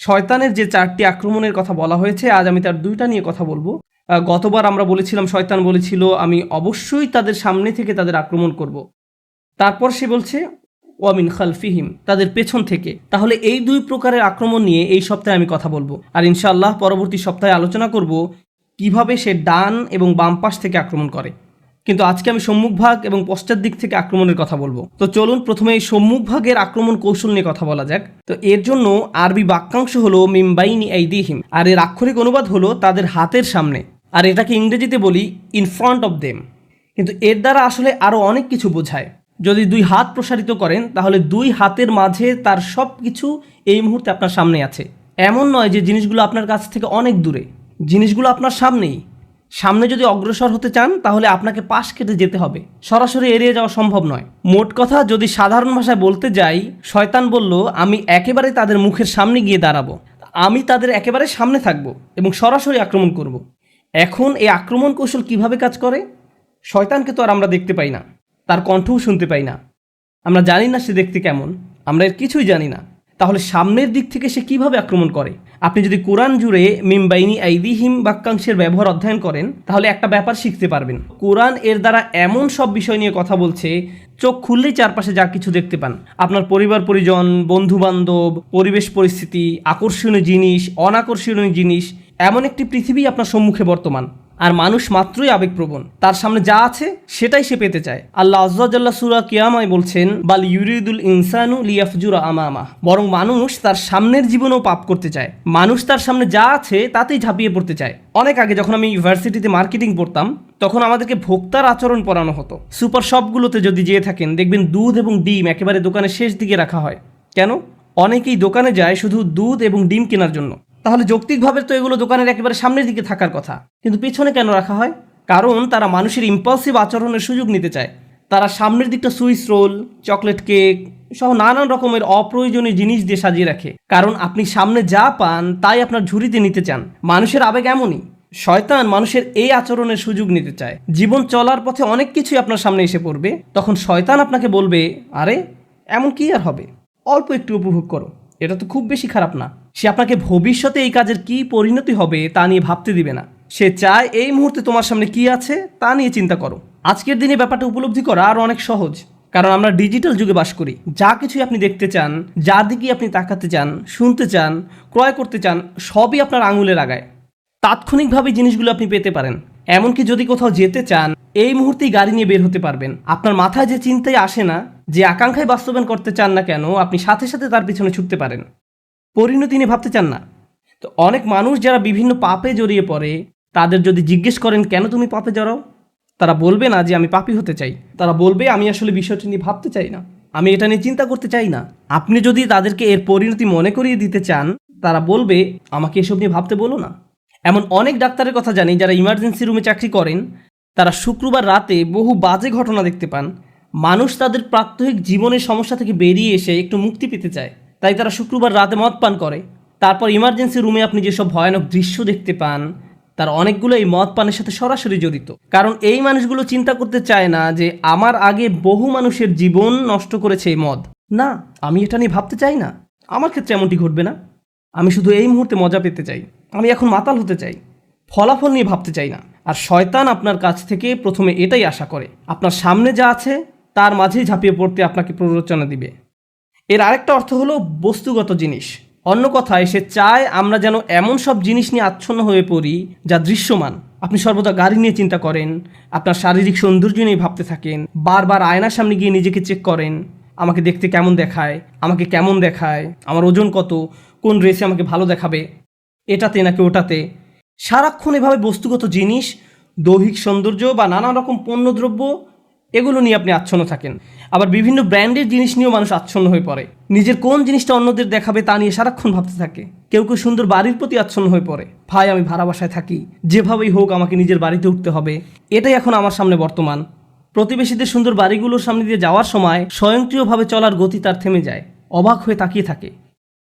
শয়তানের যে 4টি আক্রমণের কথা বলা হয়েছে, আজ আমি তার 2টা নিয়ে কথা বলবো। গতবার আমরা বলেছিলাম শয়তান বলেছিল আমি অবশ্যই তাদের সামনে থেকে তাদের আক্রমণ করব। তারপর সে বলছে ওয়ামিন খালফিহিম, তাদের পেছন থেকে। তাহলে এই 2 প্রকারের আক্রমণ নিয়ে এই সপ্তাহে আমি কথা বলবো, আর ইনশাআল্লাহ পরবর্তী সপ্তাহে আলোচনা করব কিভাবে সে ডান এবং বাম পাশ থেকে আক্রমণ করে। কিন্তু আজকে আমি সম্মুখভাগ এবং পশ্চাৎ দিক থেকে আক্রমণের কথা বলবো। তো চলুন প্রথমে এই সম্মুখভাগের আক্রমণ কৌশল নিয়ে কথা বলা যাক। তো এর জন্য আরবি বাক্যাংশ হলো মিমবাইনি আইদিহিম, আর এর আক্ষরিক অনুবাদ হলো তাদের হাতের সামনে, আর এটাকে ইংরেজিতে বলি ইন ফ্রন্ট অফ দেম। কিন্তু এর দ্বারা আসলে আরও অনেক কিছু বোঝায়। যদি 2 হাত প্রসারিত করেন তাহলে 2 হাতের মাঝে তার সব কিছু এই মুহূর্তে আপনার সামনে আছে। এমন নয় যে জিনিসগুলো আপনার কাছ থেকে অনেক দূরে, জিনিসগুলো আপনার সামনেই। সামনে যদি অগ্রসর হতে চান তাহলে আপনাকে পাশ কেটে যেতে হবে, সরাসরি এড়িয়ে যাওয়া সম্ভব নয়। মোট কথা যদি সাধারণ ভাষায় বলতে যাই, শয়তান বলল আমি একেবারে তাদের মুখের সামনে গিয়ে দাঁড়াবো, আমি তাদের একেবারে সামনে থাকবো এবং সরাসরি আক্রমণ করব। এখন এই আক্রমণ কৌশল কিভাবে কাজ করে? শয়তানকে তো আর আমরা দেখতে পাই না, তার কণ্ঠও শুনতে পাই না, আমরা জানি না সে দেখতে কেমন, আমরা এর কিছুই জানি না। তাহলে সামনের দিক থেকে সে কিভাবে আক্রমণ করে? আপনি যদি কোরআন জুড়ে মিমবাইনি আইদিহিম বাক্যাংশের ব্যবহার অধ্যয়ন করেন তাহলে একটা ব্যাপার শিখতে পারবেন। কোরআন এর দ্বারা এমন সব বিষয় নিয়ে কথা বলছে, চোখ খুললেই চারপাশে যা কিছু দেখতে পান, আপনার পরিবার পরিজন, বন্ধু বান্ধব, পরিবেশ পরিস্থিতি, আকর্ষণীয় জিনিস, অনাকর্ষণীয় জিনিস, এমন একটি পৃথিবী আপনার সম্মুখে বর্তমান। আর মানুষ মাত্রই আবেগপ্রবণ, তার সামনে যা আছে সেটাই সে পেতে চায়। আল্লাহ আজ্জা জাল্লা সূরা কিয়ামায় বলছেন বাল ইউরিদুল ইনসানু লিয়াফজুরা আমামা, বরং মানুষ তার সামনের জীবনেও পাপ করতে চায়, মানুষ তার সামনে যা আছে তাতেই ঝাঁপিয়ে পড়তে চায়। অনেক আগে যখন আমি ইউনিভার্সিটিতে মার্কেটিং পড়তাম তখন আমাদেরকে ভোক্তার আচরণ পড়ানো হতো। সুপার শপগুলোতে যদি যেয়ে থাকেন দেখবেন দুধ এবং ডিম একেবারে দোকানের শেষ দিকে রাখা হয়। কেন? অনেকেই দোকানে যায় শুধু দুধ এবং ডিম কেনার জন্য। তাহলে যৌক্তিকভাবে তো এগুলো দোকানের একেবারে সামনের দিকে থাকার কথা, কিন্তু পিছনে কেন রাখা হয়? কারণ তারা মানুষের ইম্পালসিভ আচরণের সুযোগ নিতে চায়। তারা সামনের দিকটা সুইস রোল, চকলেট কেক সহ নানান রকমের অপ্রয়োজনীয় জিনিস দিয়ে সাজিয়ে রাখে, কারণ আপনি সামনে যা পান তাই আপনার ঝুড়িতে নিতে চান। মানুষের আবেগ এমনই। শয়তান মানুষের এই আচরণের সুযোগ নিতে চায়। জীবন চলার পথে অনেক কিছুই আপনার সামনে এসে পড়বে, তখন শয়তান আপনাকে বলবে আরে এমন কি আর হবে, অল্প একটু উপভোগ করো, এটা তো খুব বেশি খারাপ না। সে আপনাকে ভবিষ্যতে এই কাজের কি পরিণতি হবে তা নিয়ে ভাবতে দিবে না। সে চায় এই মুহূর্তে তোমার সামনে কি আছে তা নিয়ে চিন্তা করো। আজকের দিনে ব্যাপারটা উপলব্ধি করা আর অনেক সহজ, কারণ আমরা ডিজিটাল যুগে বাস করি। যা কিছুই আপনি দেখতে চান, যা দিকে আপনি তাকাতে চান, শুনতে চান, ক্রয় করতে চান, সবই আপনার আঙুলের আগায়। তাৎক্ষণিকভাবে জিনিসগুলো আপনি পেতে পারেন। এমনকি যদি কোথাও যেতে চান এই মুহূর্তেই গাড়ি নিয়ে বের হতে পারবেন। আপনার মাথায় যে চিন্তাই আসে না, যে আকাঙ্ক্ষায় বাস্তবায়ন করতে চান না কেন, আপনি সাথে সাথে তার পিছনে ছুটতে পারেন। পরিণতি নিয়ে ভাবতে চান না। তো অনেক মানুষ যারা বিভিন্ন পাপে জড়িয়ে পড়ে, তাদের যদি জিজ্ঞেস করেন কেন তুমি পাপে জড়াও, তারা বলবে না যে আমি পাপী হতে চাই, তারা বলবে আমি আসলে বিষয়টি নিয়ে ভাবতে চাই না, আমি এটা নিয়ে চিন্তা করতে চাই না। আপনি যদি তাদেরকে এর পরিণতি মনে করিয়ে দিতে চান, তারা বলবে আমাকে এসব নিয়ে ভাবতে বলো না। এমন অনেক ডাক্তারের কথা জানি যারা ইমার্জেন্সি রুমে চাকরি করেন, তারা শুক্রবার রাতে বহু বাজে ঘটনা দেখতে পান। মানুষ তাদের প্রাত্যহিক জীবনের সমস্যা থেকে বেরিয়ে এসে একটু মুক্তি পেতে চায়, তাই তারা শুক্রবার রাতে মদ পান করে। তারপর ইমার্জেন্সি রুমে আপনি যেসব ভয়ানক দৃশ্য দেখতে পান তার অনেকগুলো এই মদ পানের সাথে সরাসরি জড়িত। কারণ এই মানুষগুলো চিন্তা করতে চায় না যে আমার আগে বহু মানুষের জীবন নষ্ট করেছে এই মদ। না, আমি এটা নিয়ে ভাবতে চাই না, আমার ক্ষেত্রে এমনটি ঘটবে না। আমি শুধু এই মুহূর্তে মজা পেতে চাই, আমি এখন মাতাল হতে চাই, ফলাফল নিয়ে ভাবতে চাই না। আর শয়তান আপনার কাছ থেকে প্রথমে এটাই আশা করে, আপনার সামনে যা আছে তার মাঝেই ঝাঁপিয়ে পড়তে আপনাকে প্ররোচনা দিবে। এর আরেকটা অর্থ হলো বস্তুগত জিনিস। অন্য কথায় সে চায় আমরা যেন এমন সব জিনিস নিয়ে আচ্ছন্ন হয়ে পড়ি যা দৃশ্যমান। আপনি সর্বদা গাড়ি নিয়ে চিন্তা করেন, আপনার শারীরিক সৌন্দর্য নিয়ে ভাবতে থাকেন, বারবার আয়নার সামনে গিয়ে নিজেকে চেক করেন, আমাকে দেখতে কেমন দেখায়, আমাকে কেমন দেখায়, আমার ওজন কত, কোন ড্রেসে আমাকে ভালো দেখাবে, এটাতে নাকি ওটাতে। সারাক্ষণ এভাবে বস্তুগত জিনিস, দৈহিক সৌন্দর্য বা নানা রকম পণ্যদ্রব্য এগুলো নিয়ে আপনি আচ্ছন্ন থাকেন। আবার বিভিন্ন ব্র্যান্ডের জিনিস নিয়েও মানুষ আচ্ছন্ন হয়ে পড়ে, নিজের কোন জিনিসটা অন্যদের দেখাবে তা নিয়ে সারাক্ষণ ভাবতে থাকে। কেউ কেউ সুন্দর বাড়ির প্রতি আচ্ছন্ন হয়ে পড়ে, ভাই আমি ভাড়া বাসায় থাকি, যেভাবেই হোক আমাকে নিজের বাড়িতে উঠতে হবে। এটাই এখন আমার সামনে বর্তমান। প্রতিবেশীদের সুন্দর বাড়িগুলোর সামনে দিয়ে যাওয়ার সময় স্বয়ংক্রিয়ভাবে চলার গতি তার থেমে যায়, অবাক হয়ে তাকিয়ে থাকে,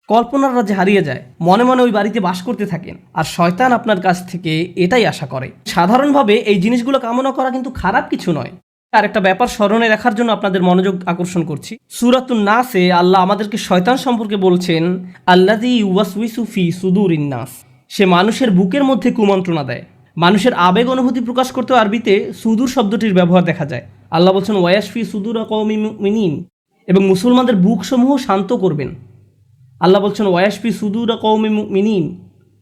কল্পনার রাজ্যে হারিয়ে যায়, মনে মনে ওই বাড়িতে বাস করতে থাকেন। আর শয়তান আপনার কাছ থেকে এটাই আশা করে। সাধারণভাবে এই জিনিসগুলো কামনা করা কিন্তু খারাপ কিছু নয়, আর একটা ব্যাপার স্মরণে রাখার জন্য আপনাদের মনোযোগ আকর্ষণ করছি। সূরাতুন নাসে আল্লাহ আমাদেরকে শয়তান সম্পর্কে বলছেন, আল্লাযী ইউওয়াসউইসু ফি সুদুরিন নাস, সে মানুষের বুকের মধ্যে কুমন্ত্রণা দেয়। মানুষের আবেগ অনুভূতি প্রকাশ করতে আরবিতে সুদূর শব্দটির ব্যবহার দেখা যায়। আল্লাহ বলছেন ওয়াসফি সুদুরা কওমিন মুমিনিন, এবং মুসলমানদের বুকসমূহ শান্ত করবেন। আল্লাহ বলছেন ওয়াসফি সুদুরা কওমিন মুমিনিন,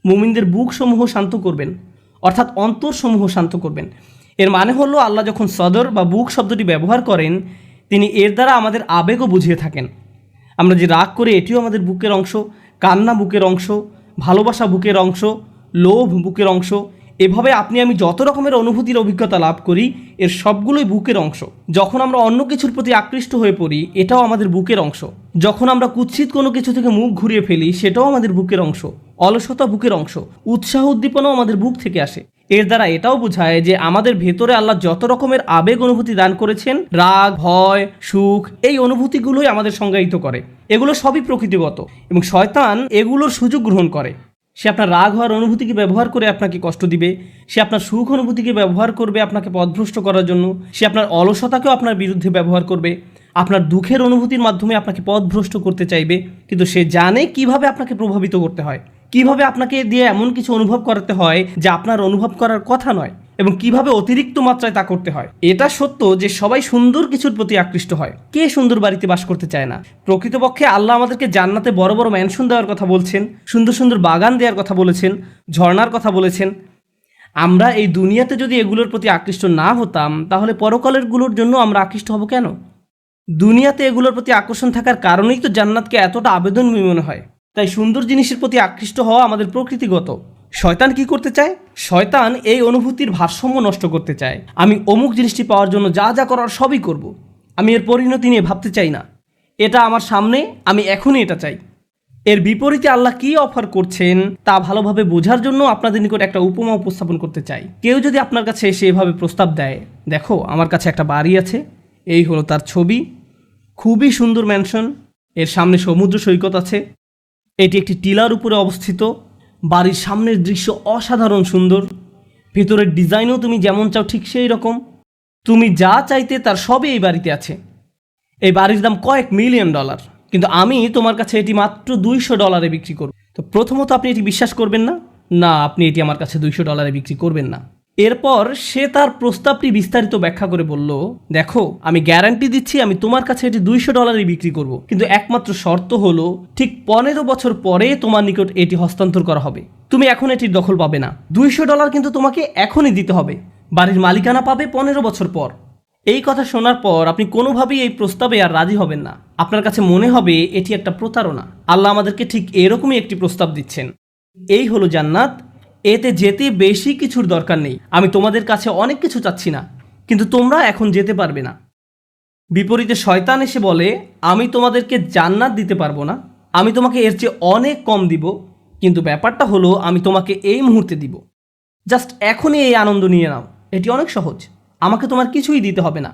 মুমিনদের বুকসমূহ শান্ত করবেন, অর্থাৎ অন্তরসমূহ শান্ত করবেন। এর মানে হলো আল্লাহ যখন সদর বা বুক শব্দটি ব্যবহার করেন, তিনি এর দ্বারা আমাদের আবেগও বুঝিয়ে থাকেন। আমরা যে রাগ করি এটিও আমাদের বুকের অংশ, কান্না বুকের অংশ, ভালোবাসা বুকের অংশ, লোভ বুকের অংশ। এভাবে আপনি আমি যত রকমের অনুভূতির অভিজ্ঞতা লাভ করি, এর সবগুলোই বুকের অংশ। যখন আমরা অন্য কিছুর প্রতি আকৃষ্ট হয়ে পড়ি, এটাও আমাদের বুকের অংশ। যখন আমরা কুৎসিত কোনো কিছু থেকে মুখ ঘুরিয়ে ফেলি, সেটাও আমাদের বুকের অংশ। অলসতা বুকের অংশ, উৎসাহ উদ্দীপনাও আমাদের বুক থেকে আসে। এর দ্বারা এটাও বোঝায় যে আমাদের ভেতরে আল্লাহ যত রকমের আবেগ অনুভূতি দান করেছেন, রাগ, ভয়, সুখ, এই অনুভূতিগুলোই আমাদের সংজ্ঞায়িত করে। এগুলো সবই প্রকৃতিগত এবং শয়তান এগুলোর সুযোগ গ্রহণ করে। সে আপনার রাগ হওয়ার অনুভূতিকে ব্যবহার করে আপনাকে কষ্ট দিবে, সে আপনার সুখ অনুভূতিকে ব্যবহার করবে আপনাকে পথভ্রষ্ট করার জন্য, সে আপনার অলসতাকেও আপনার বিরুদ্ধে ব্যবহার করবে, আপনার দুঃখের অনুভূতির মাধ্যমে আপনাকে পথভ্রষ্ট করতে চাইবে। কিন্তু সে জানে কিভাবে আপনাকে প্রভাবিত করতে হয়, কিভাবে আপনাকে দিয়ে এমন কিছু অনুভব করাতে হয় যা আপনার অনুভব করার কথা নয়, এবং কিভাবে অতিরিক্ত মাত্রায় তা করতে হয়। এটা সত্য যে সবাই সুন্দর কিছুর প্রতি আকৃষ্ট হয়। কে সুন্দর বাড়িতে বাস করতে চায় না? প্রকৃতপক্ষে আল্লাহ আমাদেরকে জান্নাতে বড় বড় ম্যানশন দেওয়ার কথা বলছেন, সুন্দর সুন্দর বাগান দেওয়ার কথা বলেছেন, ঝর্ণার কথা বলেছেন। আমরা এই দুনিয়াতে যদি এগুলোর প্রতি আকৃষ্ট না হতাম, তাহলে পরকালেরগুলোর জন্য আমরা আকৃষ্ট হব কেন? দুনিয়াতে এগুলোর প্রতি আকর্ষণ থাকার কারণেই তো জান্নাতকে এতটা আবেদনময় মনে হয়। তাই সুন্দর জিনিসের প্রতি আকৃষ্ট হওয়া আমাদের প্রকৃতিগত। শয়তান কি করতে চায়? শয়তান এই অনুভূতির ভারসাম্য নষ্ট করতে চায়। আমি অমুক জিনিসটি পাওয়ার জন্য যা যা করার সবই করব। আমি এর পরিণতি নিয়ে ভাবতে চাই না। এটা আমার সামনে, আমি এখনই এটা চাই। এর বিপরীতে আল্লাহ কি অফার করছেন তা ভালোভাবে বোঝার জন্য আপনাদের নিকট একটা উপমা উপস্থাপন করতে চাই। কেউ যদি আপনার কাছে এসে এভাবে প্রস্তাব দেয়, দেখো আমার কাছে একটা বাড়ি আছে, এই হলো তার ছবি, খুবই সুন্দর ম্যানশন, এর সামনে সমুদ্র সৈকত আছে, এটি একটি টিলার উপরে অবস্থিত, বাড়ির সামনের দৃশ্য অসাধারণ সুন্দর, ভেতরের ডিজাইনও তুমি যেমন চাও ঠিক সেই রকম, তুমি যা চাইতে তার সবই এই বাড়িতে আছে। এই বাড়ির দাম কয়েক মিলিয়ন ডলার, কিন্তু আমি তোমার কাছে এটি মাত্র $200 বিক্রি করব। তো প্রথমত আপনি এটি বিশ্বাস করবেন না, না আপনি এটি আমার কাছে $200 বিক্রি করবেন না। এরপর সে তার প্রস্তাবটি বিস্তারিত ব্যাখ্যা করে বলল, দেখো আমি গ্যারান্টি দিচ্ছি আমি তোমার কাছে এটি $200 বিক্রি করব, কিন্তু একমাত্র শর্ত হলো ঠিক 15 বছর পরে তোমার নিকট এটি হস্তান্তর করা হবে। তুমি এখন এটির দখল পাবে না। $200 কিন্তু তোমাকে এখনই দিতে হবে। বাড়ির মালিকানা পাবে 15 বছর পর। এই কথা শোনার পর আপনি কোনোভাবেই এই প্রস্তাবে আর রাজি হবেন না। আপনার কাছে মনে হবে এটি একটা প্রতারণা। আল্লাহ আমাদেরকে ঠিক এরকমই একটি প্রস্তাব দিচ্ছেন। এই হলো জান্নাত, এতে যেতে বেশি কিছুর দরকার নেই। আমি তোমাদের কাছে অনেক কিছু চাচ্ছি না, কিন্তু তোমরা এখন যেতে পারবে না। বিপরীতে শয়তান এসে বলে, আমি তোমাদেরকে জান্নাত দিতে পারবো না, আমি তোমাকে এর চেয়ে অনেক কম দিব, কিন্তু ব্যাপারটা হলো আমি তোমাকে এই মুহূর্তে দিব। জাস্ট এখনই এই আনন্দ নিয়ে নাও, এটি অনেক সহজ, আমাকে তোমার কিছুই দিতে হবে না।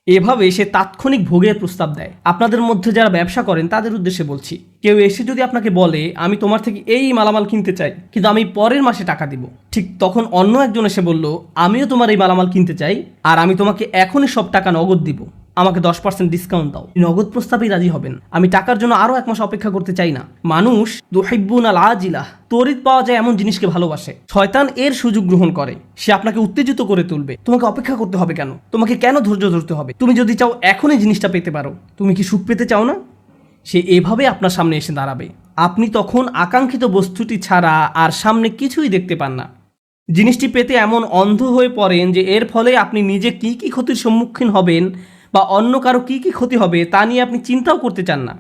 এভাবে সে তাৎক্ষণিক ভোগের প্রস্তাব দেয়। আপনাদের মধ্যে যারা ব্যবসা করেন তাদের উদ্দেশ্যে বলছি, কেউ এসে যদি আপনাকে বলে আমি তোমার থেকে এই মালামাল কিনতে চাই, কিন্তু আমি পরের মাসে টাকা দিব, ঠিক তখন অন্য একজন এসে বলল আমিও তোমার এই মালামাল কিনতে চাই, আর আমি তোমাকে এখনই সব টাকা নগদ দিব, আমাকে 10% ডিসকাউন্ট দাও। নগদ প্রস্তাবেই রাজি হবেন। আমি টাকার জন্য আরও 1 মাস অপেক্ষা করতে চাই না। মানুষ তুহিব্বুনাল আজিলাহ, তড়িৎ পাওয়া যায় এমন জিনিসকে ভালোবাসে। শয়তান এর সুযোগ গ্রহণ করে, সে আপনাকে উত্তেজিত করে তুলবে। তোমাকে অপেক্ষা করতে হবে কেন? তোমাকে কেন ধৈর্য ধরতে হবে? তুমি যদি চাও এখনই জিনিসটা পেতে পারো। তুমি কি সুখ পেতে চাও না? সে এভাবে আপনার সামনে এসে দাঁড়াবে। আপনি তখন আকাঙ্ক্ষিত বস্তুটি ছাড়া আর সামনে কিছুই দেখতে পান না। জিনিসটি পেতে এমন অন্ধ হয়ে পড়েন যে এর ফলে আপনি নিজে কি কি ক্ষতির সম্মুখীন হবেন বা অন্য কারো কি কি ক্ষতি হবে তা নিয়ে আপনি চিন্তাও করতে চান না।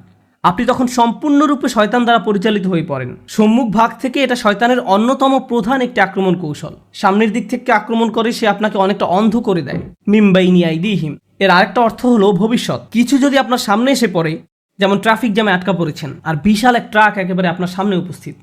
আপনি তখন সম্পূর্ণরূপে শয়তান দ্বারা পরিচালিত হয়ে পড়েন। সম্মুখ ভাগ থেকে এটা শয়তানের অন্যতম প্রধান একটি আক্রমণ কৌশল। সামনের দিক থেকে আক্রমণ করে সে আপনাকে অনেকটা অন্ধ করে দেয়। মিম্বাইনি আইদিহিম, এর আরেকটা অর্থ হলো ভবিষ্যৎ। কিছু যদি আপনার সামনে এসে পড়ে, যেমন ট্রাফিক জ্যামে আটকা পড়েছেন আর বিশাল এক ট্রাক একেবারে আপনার সামনে উপস্থিত,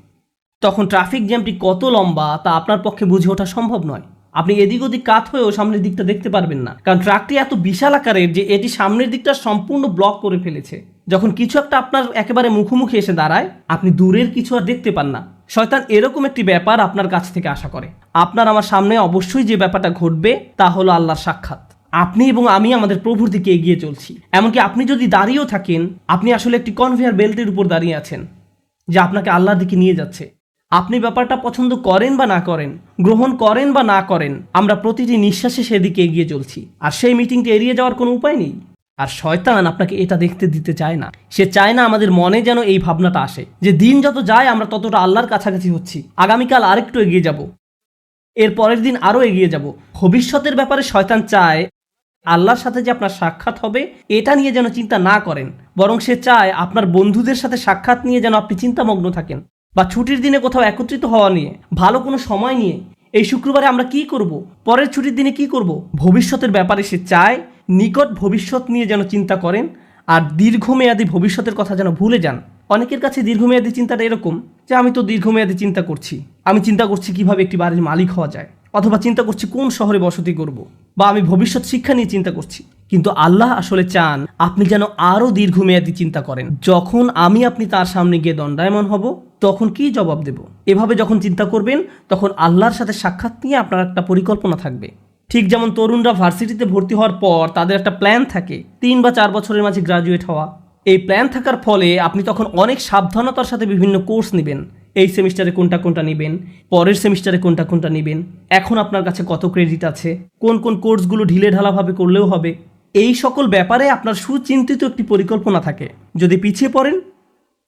তখন ট্রাফিক জ্যামটি কত লম্বা তা আপনার পক্ষে বুঝে ওঠা সম্ভব নয়। আপনি এদিক ওদিক কাত হয়েও সামনের দিকটা দেখতে পারবেন না, কারণ ট্রাকটি এত বিশাল আকারের যে এটি সামনের দিকটা সম্পূর্ণ ব্লক করে ফেলেছে। যখন কিছু একটা আপনার একেবারে মুখোমুখি এসে দাঁড়ায়, আপনি দূরের কিছু আর দেখতে পান না। শয়তান এরকম একটি ব্যাপার আপনার কাছ থেকে আশা করে। আপনার আমার সামনে অবশ্যই যে ব্যাপারটা ঘটবে তা হলো আল্লাহর সাক্ষাৎ। আপনি এবং আমি আমাদের প্রভুর দিকে এগিয়ে চলছি। এমনকি আপনি যদি দাঁড়িয়েও থাকেন, আপনি আসলে একটি কনভেয়ার বেল্টের উপর দাঁড়িয়ে আছেন যা আপনাকে আল্লাহর দিকে নিয়ে যাচ্ছে। আপনি ব্যাপারটা পছন্দ করেন বা না করেন, গ্রহণ করেন বা না করেন, আমরা প্রতিটি নিঃশ্বাসে সেদিকে এগিয়ে চলছি। আর সেই মিটিংটি এড়িয়ে যাওয়ার কোনো উপায় নেই। আর শয়তান আপনাকে এটা দেখতে দিতে চায় না। সে চায় না আমাদের মনে যেন এই ভাবনাটা আসে যে দিন যত যায় আমরা ততটা আল্লাহর কাছাকাছি হচ্ছি, আগামীকাল আরেকটু এগিয়ে যাব, এর পরের দিন আরও এগিয়ে যাব। ভবিষ্যতের ব্যাপারে শয়তান চায় আল্লাহর সাথে যে আপনার সাক্ষাৎ হবে এটা নিয়ে যেন চিন্তা না করেন, বরং সে চায় আপনার বন্ধুদের সাথে সাক্ষাৎ নিয়ে যেন আপনি চিন্তামগ্ন থাকেন, বা ছুটির দিনে কোথাও একত্রিত হওয়া নিয়ে, ভালো কোনো সময় নিয়ে, এই শুক্রবারে আমরা কি করব, পরের ছুটির দিনে কি করব। ভবিষ্যতের ব্যাপারে সে চায় নিকট ভবিষ্যৎ নিয়ে যেন চিন্তা করেন, আর দীর্ঘমেয়াদী ভবিষ্যতের কথা যেন ভুলে যান। অনেকের কাছে দীর্ঘমেয়াদী চিন্তাটা এরকম যে আমি তো দীর্ঘমেয়াদী চিন্তা করছি, আমি চিন্তা করছি কিভাবে একটি বাড়ির মালিক হওয়া যায়, অথবা চিন্তা করছি কোন শহরে বসতি করব, বা আমি ভবিষ্যৎ শিক্ষা নিয়ে চিন্তা করছি। কিন্তু আল্লাহ আসলে চান আপনি যেন আরও দীর্ঘমেয়াদী চিন্তা করেন। যখন আপনি তার সামনে গিয়ে দণ্ডায়মান হব তখন কি জবাব দেব, এভাবে যখন চিন্তা করবেন তখন আল্লাহর সাথে সাক্ষাৎ নিয়ে আপনার একটা পরিকল্পনা থাকবে। ঠিক যেমন তরুণরা ভার্সিটিতে ভর্তি হওয়ার পর তাদের একটা প্ল্যান থাকে 3 বা 4 বছরের মাঝে গ্রাজুয়েট হওয়া। এই প্ল্যান থাকার ফলে আপনি তখন অনেক সাবধানতার সাথে বিভিন্ন কোর্স নেবেন। এই সেমিস্টারে কোনটা কোনটা নেবেন, পরের সেমিস্টারে কোনটা কোনটা নেবেন, এখন আপনার কাছে কত ক্রেডিট আছে, কোন কোন কোর্সগুলো ঢিলে ঢালাভাবে করলেও হবে, এই সকল ব্যাপারে আপনার সুচিন্তিত একটি পরিকল্পনা থাকে। যদি পিছিয়ে পড়েন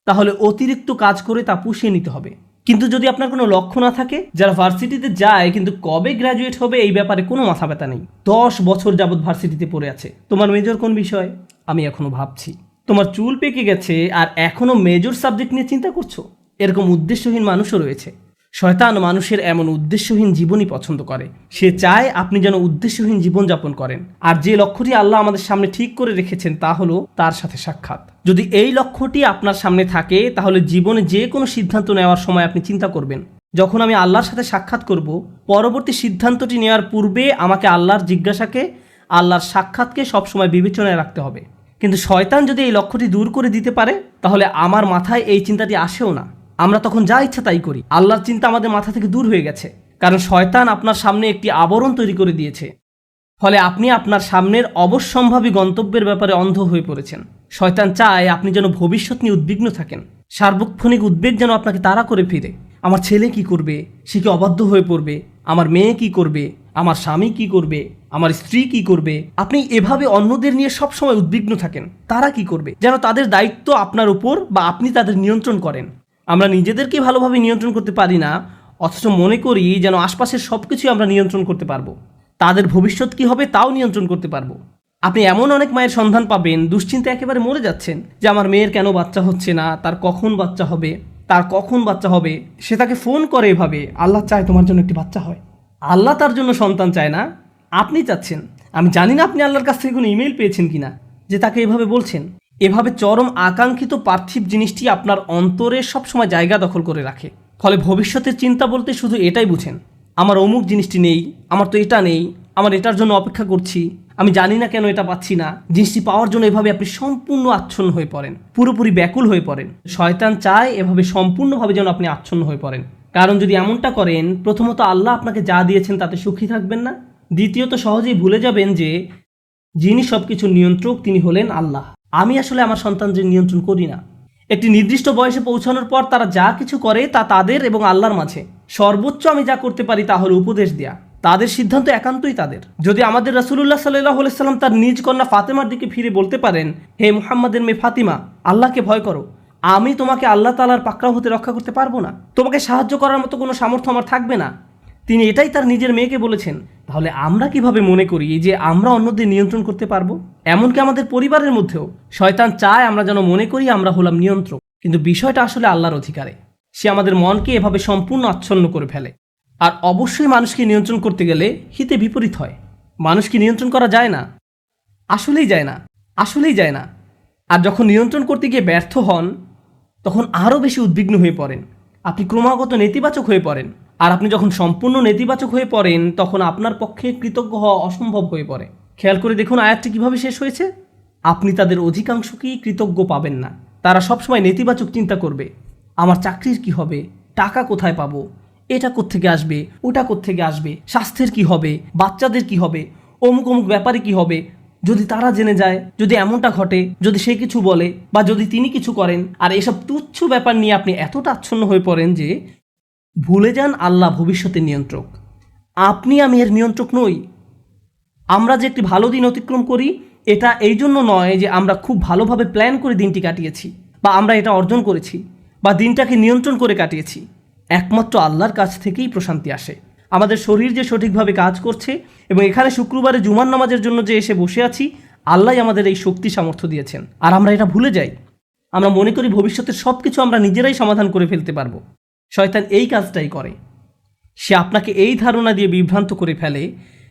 তাহলে অতিরিক্ত কাজ করে তা পুষিয়ে নিতে হবে। কিন্তু যদি আপনার কোনো লক্ষ্য না থাকে, যারা ভার্সিটিতে যায় কিন্তু কবে গ্র্যাজুয়েট হবে এই ব্যাপারে কোনো মাথা ব্যথা নেই, 10 বছর যাবৎ ভার্সিটিতে পড়ে আছে, তোমার মেজর কোন বিষয়, আমি এখনো ভাবছি, তোমার চুল পেকে গেছে আর এখনো মেজর সাবজেক্ট নিয়ে চিন্তা করছো, এরকম উদ্দেশ্যহীন মানুষও রয়েছে। শয়তান মানুষের এমন উদ্দেশ্যহীন জীবনই পছন্দ করে। সে চায় আপনি যেন উদ্দেশ্যহীন জীবনযাপন করেন। আর যে লক্ষ্যটি আল্লাহ আমাদের সামনে ঠিক করে রেখেছেন তা হলো তার সাথে সাক্ষাৎ। যদি এই লক্ষ্যটি আপনার সামনে থাকে তাহলে জীবনে যে কোনো সিদ্ধান্ত নেওয়ার সময় আপনি চিন্তা করবেন, যখন আমি আল্লাহর সাথে সাক্ষাৎ করব, পরবর্তী সিদ্ধান্তটি নেওয়ার পূর্বে আমাকে আল্লাহর জিজ্ঞাসাকে, আল্লাহর সাক্ষাৎকে সবসময় বিবেচনায় রাখতে হবে। কিন্তু শয়তান যদি এই লক্ষ্যটি দূর করে দিতে পারে তাহলে আমার মাথায় এই চিন্তাটি আসেও না, আমরা তখন যা ইচ্ছা তাই করি। আল্লাহর চিন্তা আমাদের মাথা থেকে দূর হয়ে গেছে, কারণ শয়তান আপনার সামনে একটি আবরণ তৈরি করে দিয়েছে। ফলে আপনি আপনার সামনের অবশ্যম্ভাবী গন্তব্যের ব্যাপারে অন্ধ হয়ে পড়েছেন। শয়তান চায় আপনি যেন ভবিষ্যৎ নিয়ে উদ্বিগ্ন থাকেন। সার্বক্ষণিক উদ্বেগ যেন আপনাকে তাড়া করে ফিরে। আমার ছেলে কি করবে, সে কি অবাধ্য হয়ে পড়বে, আমার মেয়ে কি করবে, আমার স্বামী কি করবে, আমার স্ত্রী কি করবে। আপনি এভাবে অন্যদের নিয়ে সবসময় উদ্বিগ্ন থাকেন, তারা কি করবে, যেন তাদের দায়িত্ব আপনার উপর বা আপনি তাদের নিয়ন্ত্রণ করেন। আমরা নিজেদেরকে ভালোভাবে নিয়ন্ত্রণ করতে পারি না, অথচ মনে করি যেন আশপাশের সব কিছুই আমরা নিয়ন্ত্রণ করতে পারবো, তাদের ভবিষ্যৎ কী হবে তাও নিয়ন্ত্রণ করতে পারবো। আপনি এমন অনেক মায়ের সন্ধান পাবেন দুশ্চিন্তা একেবারে মরে যাচ্ছেন যে আমার মেয়ের কেন বাচ্চা হচ্ছে না, তার কখন বাচ্চা হবে, সে তাকে ফোন করে এভাবে, আল্লাহ চায় তোমার জন্য একটি বাচ্চা হয়। আল্লাহ তার জন্য সন্তান চায় না, আপনি চাচ্ছেন। আমি জানি না আপনি আল্লাহর কাছ থেকে কোনো ইমেল পেয়েছেন কিনা যে তাকে এভাবে বলছেন। এভাবে চরম আকাঙ্ক্ষিত পার্থিব জিনিসটি আপনার অন্তরে সবসময় জায়গা দখল করে রাখে। ফলে ভবিষ্যতের চিন্তা বলতে শুধু এটাই বুঝেন, আমার অমুক জিনিসটি নেই, আমার তো এটা নেই, আমার এটার জন্য অপেক্ষা করছি, আমি জানি না কেন এটা পাচ্ছি না। জিনিসটি পাওয়ার জন্য এভাবে আপনি সম্পূর্ণ আচ্ছন্ন হয়ে পড়েন, পুরোপুরি ব্যাকুল হয়ে পড়েন। শয়তান চায় এভাবে সম্পূর্ণভাবে যেন আপনি আচ্ছন্ন হয়ে পড়েন। কারণ যদি এমনটা করেন, প্রথমত আল্লাহ আপনাকে যা দিয়েছেন তাতে সুখী থাকবেন না, দ্বিতীয়ত সহজেই ভুলে যাবেন যে যিনি সব কিছুর নিয়ন্ত্রক তিনি হলেন আল্লাহ। আমি আসলে আমার সন্তানদের নিয়ন্ত্রণ করি না। একটি নির্দিষ্ট বয়সে পৌঁছানোর পর তারা যা কিছু করে তা তাদের এবং আল্লাহর মাঝে। সর্বোচ্চ আমি যা করতে পারি তা হলো উপদেশ দেয়া, তাদের সিদ্ধান্ত একান্তই তাদের। যদি আমাদের রাসূলুল্লাহ সাল্লাল্লাহু আলাইহি সাল্লাম তার নিজ কন্যা ফাতেমার দিকে ফিরে বলতে পারেন, হে মুহাম্মাদের মেয়ে ফাতিমা, আল্লাহকে ভয় করো, আমি তোমাকে আল্লাহ তাআলার পাকড়াও হতে রক্ষা করতে পারবো না, তোমাকে সাহায্য করার মতো কোনো সামর্থ্য আমার থাকবে না, তিনি এটাই তার নিজের মেয়েকে বলেছেন, তাহলে আমরা কিভাবে মনে করি যে আমরা অন্যদের নিয়ন্ত্রণ করতে পারবো? এমনকি আমাদের পরিবারের মধ্যেও শয়তান চায় আমরা যেন মনে করি আমরা হলাম নিয়ন্ত্রক, কিন্তু বিষয়টা আসলে আল্লাহর অধিকারে। সে আমাদের মনকে এভাবে সম্পূর্ণ আচ্ছন্ন করে ফেলে। আর অবশ্যই মানুষকে নিয়ন্ত্রণ করতে গেলে হিতে বিপরীত হয়। মানুষকে নিয়ন্ত্রণ করা যায় না, আসলেই যায় না। আর যখন নিয়ন্ত্রণ করতে গিয়ে ব্যর্থ হন তখন আরও বেশি উদ্বিগ্ন হয়ে পড়েন, আপনি ক্রমাগত নেতিবাচক হয়ে পড়েন। আর আপনি যখন সম্পূর্ণ নেতিবাচক হয়ে পড়েন তখন আপনার পক্ষে কৃতজ্ঞ হওয়া অসম্ভব হয়ে পড়ে। খেয়াল করে দেখুন আয়াতটি কীভাবে শেষ হয়েছে। আপনি তাদের অধিকাংশকেই কৃতজ্ঞ পাবেন না, তারা সবসময় নেতিবাচক চিন্তা করবে। আমার চাকরির কি হবে, টাকা কোথায় পাবো, এটা কোত্থেকে আসবে, ওটা কোত্থেকে আসবে, স্বাস্থ্যের কি হবে, বাচ্চাদের কি হবে, অমুক অমুক ব্যাপারে কি হবে, যদি তারা জেনে যায়, যদি এমনটা ঘটে, যদি সে কিছু বলে বা যদি তিনি কিছু করেন। আর এসব তুচ্ছ ব্যাপার নিয়ে আপনি এতটা আচ্ছন্ন হয়ে পড়েন যে ভুলে যান আল্লাহ ভবিষ্যতের নিয়ন্ত্রক। আপনি আমি এর নিয়ন্ত্রক নই। আমরা যে একটি ভালো দিন অতিক্রম করি এটা এই জন্য নয় যে আমরা খুব ভালোভাবে প্ল্যান করে দিনটি কাটিয়েছি বা আমরা এটা অর্জন করেছি বা দিনটাকে নিয়ন্ত্রণ করে কাটিয়েছি। একমাত্র আল্লাহর কাছ থেকেই প্রশান্তি আসে। আমাদের শরীর যে সঠিকভাবে কাজ করছে এবং এখানে শুক্রবারে জুমার নামাজের জন্য যে এসে বসে আছি, আল্লাহ আমাদের এই শক্তি সামর্থ্য দিয়েছেন। আর আমরা এটা ভুলে যাই। আমরা মনে করি ভবিষ্যতের সব কিছু আমরা নিজেরাই সমাধান করে ফেলতে পারবো। শয়তান এই কাজটাই করে। সে আপনাকে এই ধারণা দিয়ে বিভ্রান্ত করে ফেলে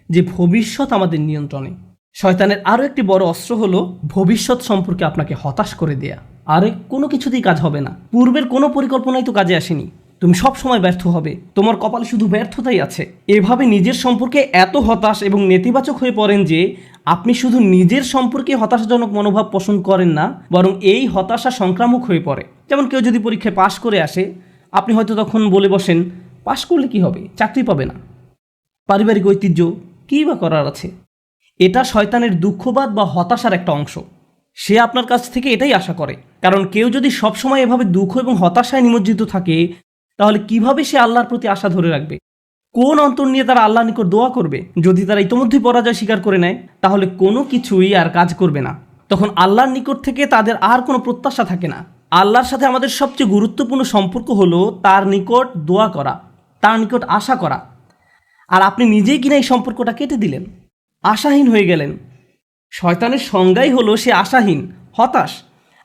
যে ভবিষ্যৎ আমাদের নিয়ন্ত্রণে। শয়তানের আরও একটি বড় অস্ত্র হলো ভবিষ্যৎ সম্পর্কে আপনাকে হতাশ করে দেয়া। আর কোনো কিছুতেই কাজ হবে না, পূর্বের কোনো পরিকল্পনাই তো কাজে আসেনি, তুমি সব সময় ব্যর্থ হবে, তোমার কপালে শুধু ব্যর্থতাই আছে। এভাবে নিজের সম্পর্কে এত হতাশ এবং নেতিবাচক হয়ে পড়েন যে আপনি শুধু নিজের সম্পর্কে হতাশাজনক মনোভাব পোষণ করেন না, বরং এই হতাশা সংক্রামক হয়ে পড়ে। যেমন কেউ যদি পরীক্ষায় পাশ করে আসে, আপনি হয়তো তখন বলে বসেন, পাশ করলে কি হবে, চাকরি পাবে না, পারিবারিক ঐতিহ্য, কী বা করার আছে। এটা শয়তানের দুঃখবাদ বা হতাশার একটা অংশ। সে আপনার কাছ থেকে এটাই আশা করে। কারণ কেউ যদি সবসময় এভাবে দুঃখ এবং হতাশায় নিমজ্জিত থাকে, তাহলে কিভাবে সে আল্লাহর প্রতি আশা ধরে রাখবে? কোন অন্তর নিয়ে তারা আল্লাহর নিকট দোয়া করবে? যদি তারা ইতোমধ্যেই পরাজয় স্বীকার করে নেয়, তাহলে কোনো কিছুই আর কাজ করবে না। তখন আল্লাহর নিকট থেকে তাদের আর কোনো প্রত্যাশা থাকে না। আল্লাহর সাথে আমাদের সবচেয়ে গুরুত্বপূর্ণ সম্পর্ক হলো তার নিকট দোয়া করা, তার নিকট আশা করা। আর আপনি নিজেই কিনা এই সম্পর্কটা কেটে দিলেন, আশাহীন হয়ে গেলেন। শয়তানের সংজ্ঞাই হলো সে আশাহীন, হতাশ।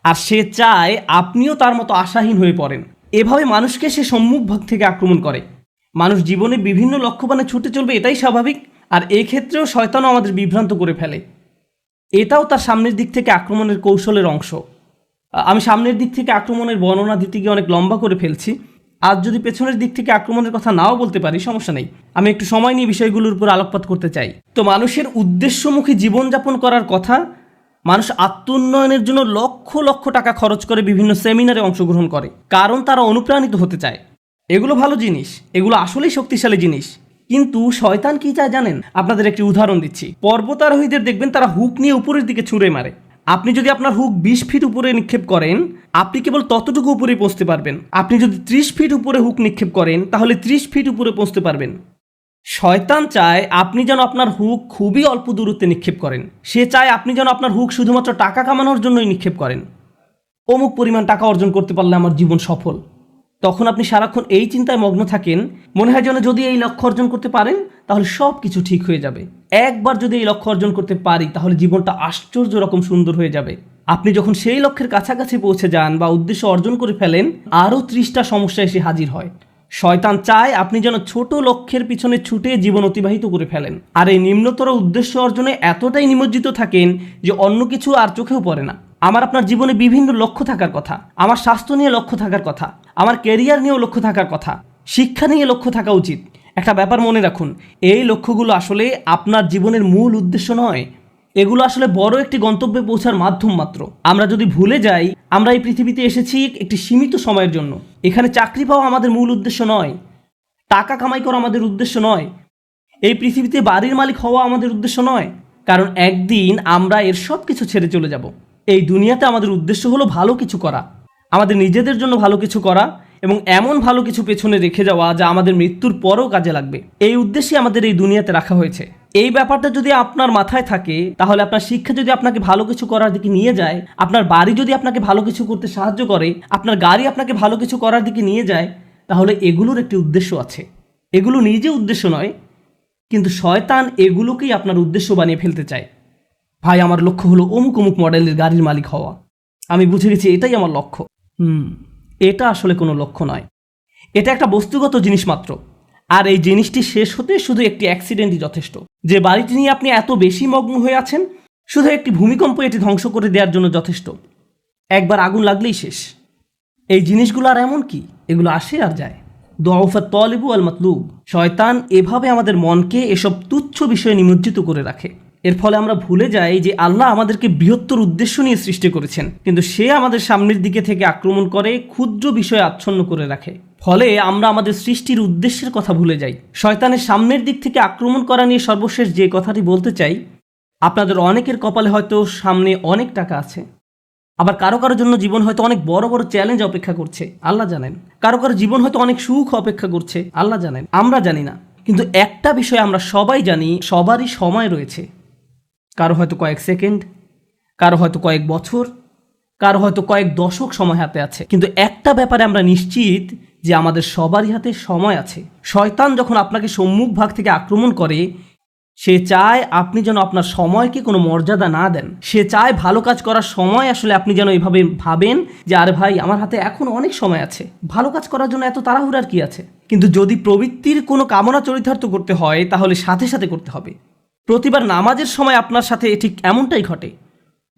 আর সে চায় আপনিও তার মতো আশাহীন হয়ে পড়েন। এভাবে মানুষকে সে সম্মুখ ভাগ থেকে আক্রমণ করে। মানুষ জীবনে বিভিন্ন লক্ষ্যবানে ছুটে চলবে, এটাই স্বাভাবিক। আর এক্ষেত্রেও শয়তানও আমাদের বিভ্রান্ত করে ফেলে। এটাও তার সামনের দিক থেকে আক্রমণের কৌশলের অংশ। আমি সামনের দিক থেকে আক্রমণের বর্ণনা দিতে গিয়ে অনেক লম্বা করে ফেলছি। আজ যদি পেছনের দিক থেকে আক্রমণের কথা নাও বলতে পারি, সমস্যা নেই, আমি একটু সময় নিয়ে বিষয়গুলোর উপর আলোকপাত করতে চাই। তো মানুষের উদ্দেশ্যমুখী জীবনযাপন করার কথা। মানুষ আত্মোন্নয়নের জন্য লক্ষ লক্ষ টাকা খরচ করে বিভিন্ন সেমিনারে অংশগ্রহণ করে, কারণ তারা অনুপ্রাণিত হতে চায়। এগুলো ভালো জিনিস, এগুলো আসলেই শক্তিশালী জিনিস। কিন্তু শয়তান কি চায় জানেন? আপনাদের একটি উদাহরণ দিচ্ছি। পর্বতারোহীদের দেখবেন তারা হুক নিয়ে উপরের দিকে ছুঁড়ে মারে। আপনি যদি আপনার হুক 20 ফিট উপরে নিক্ষেপ করেন, আপনি কেবল ততটুকু উপরে পৌঁছতে পারবেন। আপনি যদি 30 ফিট উপরে হুক নিক্ষেপ করেন, তাহলে 30 ফিট উপরে পৌঁছতে পারবেন। শয়তান চায় আপনি যেন আপনার হুক খুবই অল্প দূরত্বে নিক্ষেপ করেন। সে চায় আপনি যেন আপনার হুক শুধুমাত্র টাকা কামানোর জন্যই নিক্ষেপ করেন। অমুক পরিমাণ টাকা অর্জন করতে পারলে আমার জীবন সফল। তখন আপনি সারাক্ষণ এই চিন্তায় মগ্ন থাকেন, মনে হয় যেন যদি এই লক্ষ্য অর্জন করতে পারেন তাহলে সব কিছু ঠিক হয়ে যাবে। একবার যদি এই লক্ষ্য অর্জন করতে পারি তাহলে জীবনটা আশ্চর্য রকম সুন্দর হয়ে যাবে। আপনি যখন সেই লক্ষ্যের কাছাকাছি পৌঁছে যান বা উদ্দেশ্য অর্জন করে ফেলেন, আরও 30টা সমস্যা এসে হাজির হয়। শয়তান চায় আপনি যেন ছোট লক্ষ্যের পিছনে ছুটে জীবন অতিবাহিত করে ফেলেন, আর এই নিম্নতর উদ্দেশ্য অর্জনে এতটাই নিমজ্জিত থাকেন যে অন্য কিছু আর চোখেও পড়ে না। আমার আপনার জীবনে বিভিন্ন লক্ষ্য থাকার কথা, আমার স্বাস্থ্য নিয়ে লক্ষ্য থাকার কথা, আমার ক্যারিয়ার নিয়েও লক্ষ্য থাকার কথা, শিক্ষা নিয়ে লক্ষ্য থাকা উচিত। একটা ব্যাপার মনে রাখুন, এই লক্ষ্যগুলো আসলে আপনার জীবনের মূল উদ্দেশ্য নয়। এগুলো আসলে বড় একটি গন্তব্যে পৌঁছার মাধ্যম মাত্র। আমরা যদি ভুলে যাই আমরা এই পৃথিবীতে এসেছি একটি সীমিত সময়ের জন্য, এখানে চাকরি পাওয়া আমাদের মূল উদ্দেশ্য নয়, টাকা কামাই করা আমাদের উদ্দেশ্য নয়, এই পৃথিবীতে বাড়ির মালিক হওয়া আমাদের উদ্দেশ্য নয়। কারণ একদিন আমরা এর সব কিছু ছেড়ে চলে যাব। এই দুনিয়াতে আমাদের উদ্দেশ্য হলো ভালো কিছু করা, আমাদের নিজেদের জন্য ভালো কিছু করা এবং এমন ভালো কিছু পেছনে রেখে যাওয়া যা আমাদের মৃত্যুর পরও কাজে লাগবে। এই উদ্দেশ্যে আমাদের এই দুনিয়াতে রাখা হয়েছে। এই ব্যাপারটা যদি আপনার মাথায় থাকে, তাহলে আপনার শিক্ষা যদি আপনাকে ভালো কিছু করার দিকে নিয়ে যায়, আপনার বাড়ি যদি আপনাকে ভালো কিছু করতে সাহায্য করে, আপনার গাড়ি আপনাকে ভালো কিছু করার দিকে নিয়ে যায়, তাহলে এগুলোর একটি উদ্দেশ্য আছে। এগুলো নিজে উদ্দেশ্য নয়, কিন্তু শয়তান এগুলোকেই আপনার উদ্দেশ্য বানিয়ে ফেলতে চায়। ভাই, আমার লক্ষ্য হলো অমুক অমুক মডেলের গাড়ির মালিক হওয়া। আমি বুঝে গেছি এটাই আমার লক্ষ্য। এটা আসলে কোনো লক্ষ্য নয়, এটা একটা বস্তুগত জিনিস মাত্র। আর এই জিনিসটি শেষ হতে শুধু একটি অ্যাক্সিডেন্টই যথেষ্ট। যে বাড়িটি নিয়ে আপনি এত বেশি মগ্ন হয়ে আছেন, শুধু একটি ভূমিকম্প এটি ধ্বংস করে দেওয়ার জন্য যথেষ্ট। একবার আগুন লাগলেই শেষ। এই জিনিসগুলো আর এমন কি, এগুলো আসে আর যায়। দুআফাত তালিবু আল মাতলুব। শয়তান এভাবে আমাদের মনকে এসব তুচ্ছ বিষয়ে নিমজ্জিত করে রাখে। এর ফলে আমরা ভুলে যাই যে আল্লাহ আমাদেরকে বৃহত্তর উদ্দেশ্য নিয়ে সৃষ্টি করেছেন, কিন্তু সে আমাদের সামনের দিকে থেকে আক্রমণ করে, ক্ষুদ্র বিষয়ে আচ্ছন্ন করে রাখে। ফলে আমরা আমাদের সৃষ্টির উদ্দেশ্যের কথা ভুলে যাই। শয়তানের সামনের দিক থেকে আক্রমণ করা নিয়ে সর্বশেষ যে কথাটি বলতে চাই, আপনাদের অনেকের কপালে হয়তো সামনে অনেক টাকা আছে, আবার কারো কারোর জন্য জীবন হয়তো অনেক বড় বড় চ্যালেঞ্জ অপেক্ষা করছে, আল্লাহ জানেন। কারো কারো জীবন হয়তো অনেক সুখ অপেক্ষা করছে, আল্লাহ জানেন, আমরা জানি না। কিন্তু একটা বিষয় আমরা সবাই জানি, সবারই সময় রয়েছে। কারো হয়তো কয়েক সেকেন্ড, কারো হয়তো কয়েক বছর, কারো হয়তো কয়েক দশক সময় হাতে আছে। কিন্তু একটা ব্যাপারে আমরা নিশ্চিত যে আমাদের সবারই হাতে সময় আছে। শয়তান যখন আপনাকে সম্মুখ ভাগ থেকে আক্রমণ করে, সে চায় আপনি যেন আপনার সময়কে কোনো মর্যাদা না দেন। সে চায় ভালো কাজ করার সময় আসলে আপনি যেন এভাবে ভাবেন যে আরে ভাই, আমার হাতে এখন অনেক সময় আছে, ভালো কাজ করার জন্য এত তাড়াহুড়ার কি আছে। কিন্তু যদি প্রবৃত্তির কোনো কামনা চরিতার্থ করতে হয়, তাহলে সাথে সাথে করতে হবে। প্রতিবার নামাজের সময় আপনার সাথে ঠিক এমনটাই ঘটে।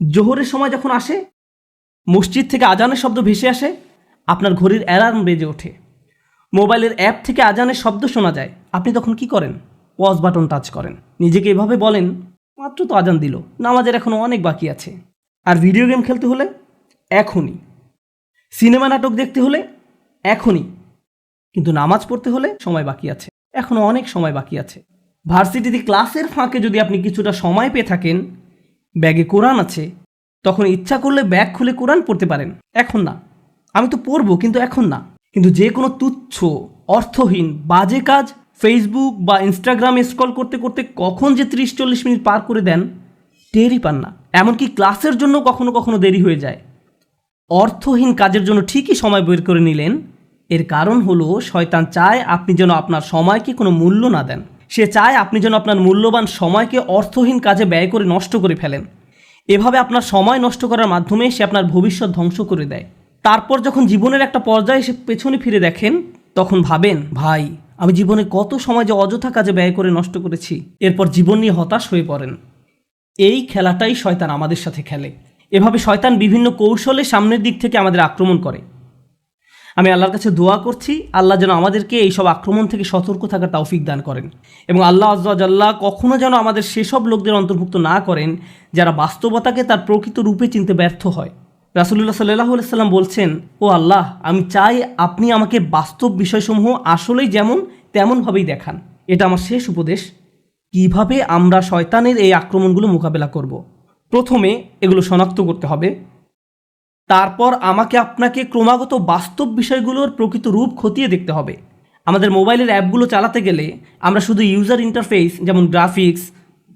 জোহরের সময় যখন আসে, মসজিদ থেকে আজানের শব্দ ভেসে আসে, আপনার ঘড়ির অ্যালার্ম বেজে ওঠে, মোবাইলের অ্যাপ থেকে আজানের শব্দ শোনা যায়, আপনি তখন কি করেন? পজ বাটন টাচ করেন, নিজেকে এভাবে বলেন মাত্র তো আজান দিল, নামাজের এখনও অনেক বাকি আছে। আর ভিডিও গেম খেলতে হলে এখনই, সিনেমা নাটক দেখতে হলে এখনই, কিন্তু নামাজ পড়তে হলে সময় বাকি আছে, এখনও অনেক সময় বাকি আছে। ভার্সিটিতে ক্লাসের ফাঁকে যদি আপনি কিছুটা সময় পেয়ে থাকেন, ব্যাগে কোরআন আছে, তখন ইচ্ছা করলে ব্যাগ খুলে কোরআন পড়তে পারেন। এখন না, আমি তো পড়বো কিন্তু এখন না। কিন্তু যে কোনো তুচ্ছ, অর্থহীন, বাজে কাজ ফেসবুক বা ইনস্টাগ্রামে স্ক্রল করতে করতে কখন যে 30-40 মিনিট পার করে দেন টেরই পান না। এমনকি ক্লাসের জন্য কখনো কখনো দেরি হয়ে যায়। অর্থহীন কাজের জন্য ঠিকই সময় বের করে নিলেন, এর কারণ হলো শয়তান চায় আপনি যেন আপনার সময়কে কোনো মূল্য না দেন। সে চায় আপনি যেন আপনার মূল্যবান সময়কে অর্থহীন কাজে ব্যয় করে নষ্ট করে ফেলেন। এভাবে আপনার সময় নষ্ট করার মাধ্যমে সে আপনার ভবিষ্যৎ ধ্বংস করে দেয়। তারপর যখন জীবনের একটা পর্যায়ে এসে পেছনে ফিরে দেখেন, তখন ভাবেন ভাই, আমি জীবনে কত সময় যে অযথা কাজে ব্যয় করে নষ্ট করেছি। এরপর জীবন নিয়ে হতাশ হয়ে পড়েন। এই খেলাটাই শয়তান আমাদের সাথে খেলে। এভাবে শয়তান বিভিন্ন কৌশলে সামনের দিক থেকে আমাদের আক্রমণ করে। আমি আল্লাহর কাছে দোয়া করছি, আল্লাহ যেন আমাদেরকে এইসব আক্রমণ থেকে সতর্ক থাকার তৌফিক দান করেন, এবং আল্লাহ আজ্জা ওয়া জাল্লা কখনো যেন আমাদের সেসব লোকদের অন্তর্ভুক্ত না করেন যারা বাস্তবতাকে তার প্রকৃত রূপে চিনতে ব্যর্থ হয়। রাসূলুল্লাহ সাল্লাল্লাহু আলাইহি সাল্লাম বলছেন, ও আল্লাহ, আমি চাই আপনি আমাকে বাস্তব বিষয়সমূহ আসলেই যেমন তেমনভাবেই দেখান। এটা আমার শেষ উপদেশ। কিভাবে আমরা শয়তানের এই আক্রমণগুলো মোকাবেলা করব? প্রথমে এগুলো শনাক্ত করতে হবে। তারপর আমাকে আপনাকে ক্রমাগত বাস্তব বিষয়গুলোর প্রকৃত রূপ খতিয়ে দেখতে হবে। আমাদের মোবাইলের অ্যাপগুলো চালাতে গেলে আমরা শুধু ইউজার ইন্টারফেস যেমন গ্রাফিক্স,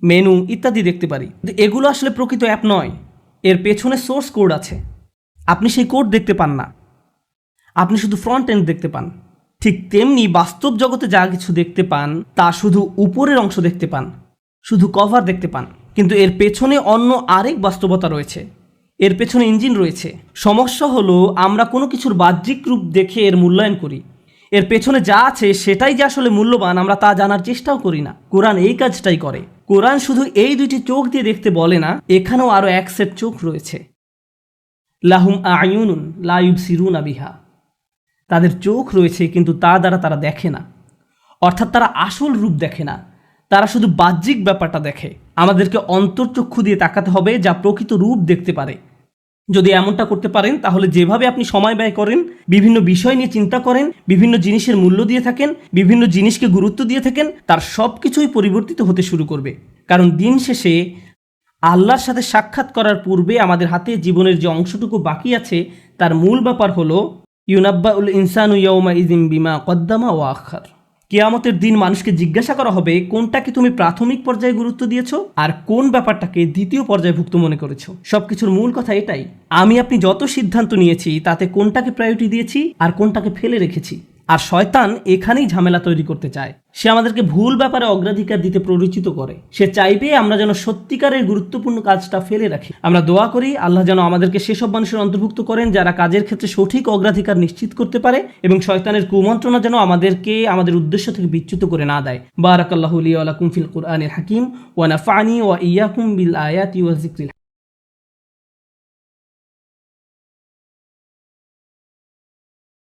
মেনু ইত্যাদি দেখতে পারি, কিন্তু এগুলো আসলে প্রকৃত অ্যাপ নয়। এর পেছনে সোর্স কোড আছে, আপনি সেই কোড দেখতে পান না, আপনি শুধু ফ্রন্ট এন্ড দেখতে পান। ঠিক তেমনি বাস্তব জগতে যা কিছু দেখতে পান তা শুধু উপরের অংশ দেখতে পান, শুধু কভার দেখতে পান, কিন্তু এর পেছনে অন্য আরেক বাস্তবতা রয়েছে, এর পেছনে ইঞ্জিন রয়েছে। সমস্যা হলো আমরা কোনো কিছুর বাহ্যিক রূপ দেখে এর মূল্যায়ন করি, এর পেছনে যা আছে সেটাই যে আসলে মূল্যবান আমরা তা জানার চেষ্টাও করি না। কোরআন এই কাজটাই করে। কোরআন শুধু এই দুইটি চোখ দিয়ে দেখতে বলে না, এখানেও আরও এক সেট চোখ রয়েছে। লাহুম আয়ুনুন লা ইউবসিরুনা বিহা, তাদের চোখ রয়েছে কিন্তু তা দ্বারা তারা দেখে না, অর্থাৎ তারা আসল রূপ দেখে না, তারা শুধু বাহ্যিক ব্যাপারটা দেখে। আমাদেরকে অন্তর্চক্ষু দিয়ে তাকাতে হবে যা প্রকৃত রূপ দেখতে পারে। যদি এমনটা করতে পারেন, তাহলে যেভাবে আপনি সময় ব্যয় করেন, বিভিন্ন বিষয় নিয়ে চিন্তা করেন, বিভিন্ন জিনিসের মূল্য দিয়ে থাকেন, বিভিন্ন জিনিসকে গুরুত্ব দিয়ে থাকেন, তার সব কিছুই পরিবর্তিত হতে শুরু করবে। কারণ দিন শেষে আল্লাহর সাথে সাক্ষাৎ করার পূর্বে আমাদের হাতে জীবনের যে অংশটুকু বাকি আছে তার মূল ব্যাপার হলো ইউনাব্বাউল ইনসানু ইয়াউমা ইযিন বিমা কদ্দামা ওয়া আখার। কিয়ামতের দিন মানুষকে জিজ্ঞাসা করা হবে কোনটাকে তুমি প্রাথমিক পর্যায়ে গুরুত্ব দিয়েছো আর কোন ব্যাপারটাকে দ্বিতীয় পর্যায়ভুক্ত মনে করেছো। সবকিছুর মূল কথা এটাই, আমি আপনি যত সিদ্ধান্ত নিয়েছি তাতে কোনটাকে প্রায়োরিটি দিয়েছি আর কোনটাকে ফেলে রেখেছি। আর শয়তান এখানেই ঝামেলা তৈরি করতে চায়। সে আমাদেরকে ভুল ব্যাপারে অগ্রাধিকার দিতে প্ররোচিত করে। সে চাইবে আমরা যেন সত্যিকারের গুরুত্বপূর্ণ কাজটা ফেলে রাখি। আমরা দোয়া করি আল্লাহ যেন আমাদেরকে সেসব মানুষের অন্তর্ভুক্ত করেন যারা কাজের ক্ষেত্রে সঠিক অগ্রাধিকার নিশ্চিত করতে পারে, এবং শয়তানের কুমন্ত্রণা যেন আমাদেরকে আমাদের উদ্দেশ্য থেকে বিচ্যুত করে না দেয়। বারাকাল্লাহু লি ওয়া লাকুম ফিল কুরআনিল হাকিম ওয়া নাফা'নি ওয়া ইয়্যাকুম বিল আয়াতি ওয়া যিকরিল